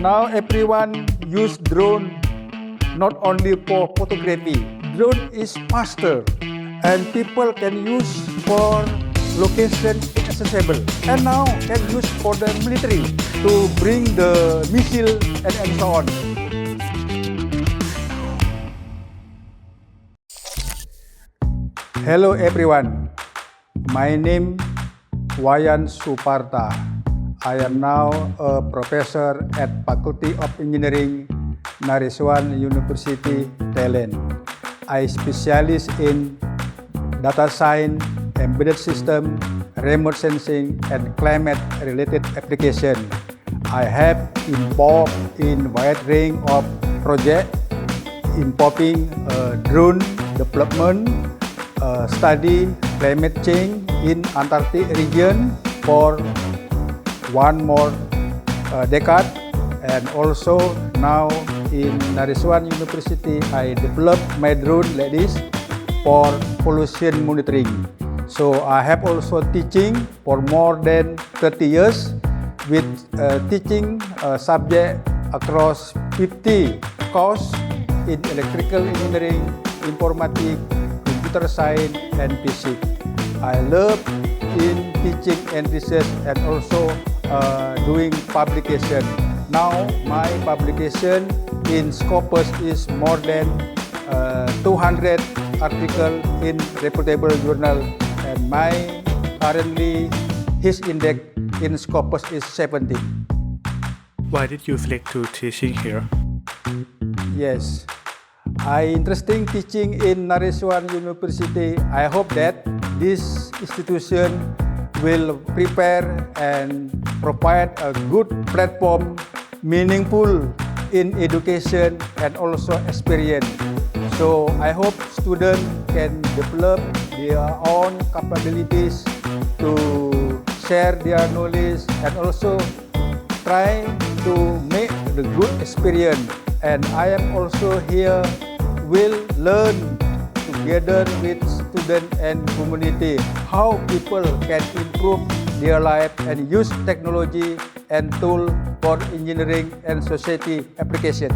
Now everyone use drone not only for photography. Drone is faster and people can use for location inaccessible and now can use for the military to bring the missile and so on. Hello everyone, my name Wayan Suparta. I am now a professor at Faculty of Engineering, Naresuan University, Thailand. I specialize in data science, embedded system, remote sensing, and climate-related application. I have involved in wide range of projects involving drone development, study climate change in Antarctic region for one more decade, and also now in Naresuan University I developed my drone like this for pollution monitoring. So I have also teaching for more than 30 years with teaching subject across 50 courses in electrical engineering, informatics, computer science, and physics. I love in teaching and research and also doing publication. Now my publication in Scopus is more than 200 articles in reputable journal, and my currently his index in Scopus is 70. Why did you select to teaching here? Yes, I interesting teaching in Naresuan University. I hope that this institution will prepare and provide a good platform, meaningful in education and also experience. So I hope students can develop their own capabilities to share their knowledge and also try to make the good experience. And I am also here will learn together with students and community how people can improve their life and use technology and tool for engineering and society application.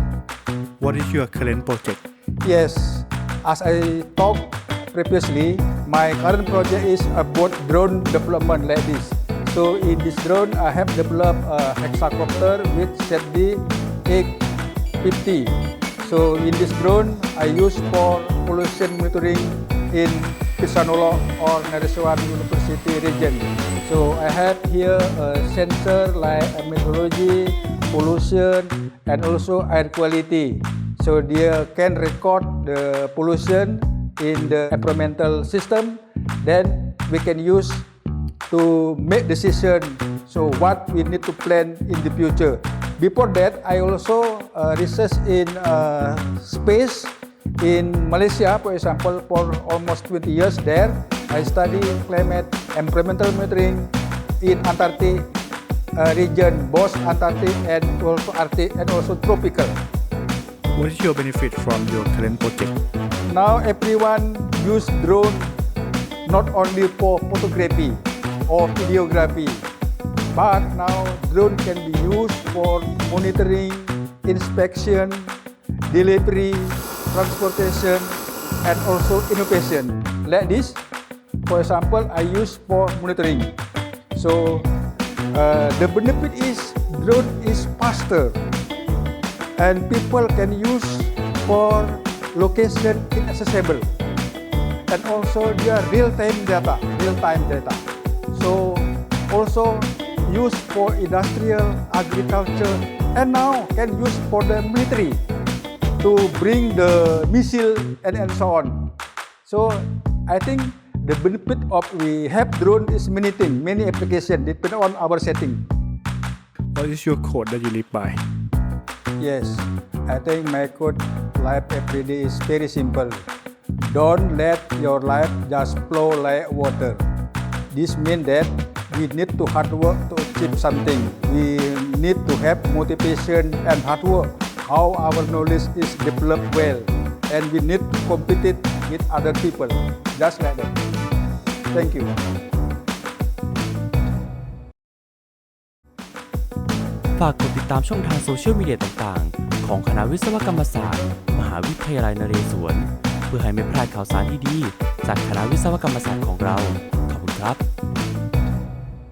What is your current project? Yes, as I talked previously, my current project is about drone development like this. So in this drone, I have developed a hexacopter with ZD 850. So in this drone, I use for pollution monitoring in Pisanolo or Naresuan University region. So I have here a sensor like meteorology, pollution, and also air quality. So they can record the pollution in the environmental system. Then we can use to make decision. So what we need to plan in the future. Before that, I also research in space in Malaysia, for example, for almost 20 years there. I study climate environmental monitoring in Antarctic region, both Antarctic and also Arctic and also tropical. What is your benefit from your current project? Now everyone use drone not only for photography or videography, but now drone can be used for monitoring, inspection, delivery, transportation, and also innovation. Like this, for example, I use for monitoring. So the benefit is drone is faster and people can use for location inaccessible, and also their real-time data. So also used for industrial, agriculture, and now can use for the military to bring the missile and so on. So I think the benefit of we have drone is many things, many applications depend on our setting. What is your code that you live by? Yes, I think my code life every day is very simple. Don't let your life just flow like water. This means that we need to hard work to achieve something. We need to have motivation and hard work. How our knowledge is developed well, and we need to compete with other people. Just like that. Thank you. ฝากกดติดตามช่องทางโซเชียลมีเดียต่างๆของคณะวิศวกรรมศาสตร์มหาวิทยาลัยนเรศวรเพื่อให้ไม่พลาดข่าวสารดีๆจากคณะวิศวกรรมศาสตร์ของเราขอบคุณครับ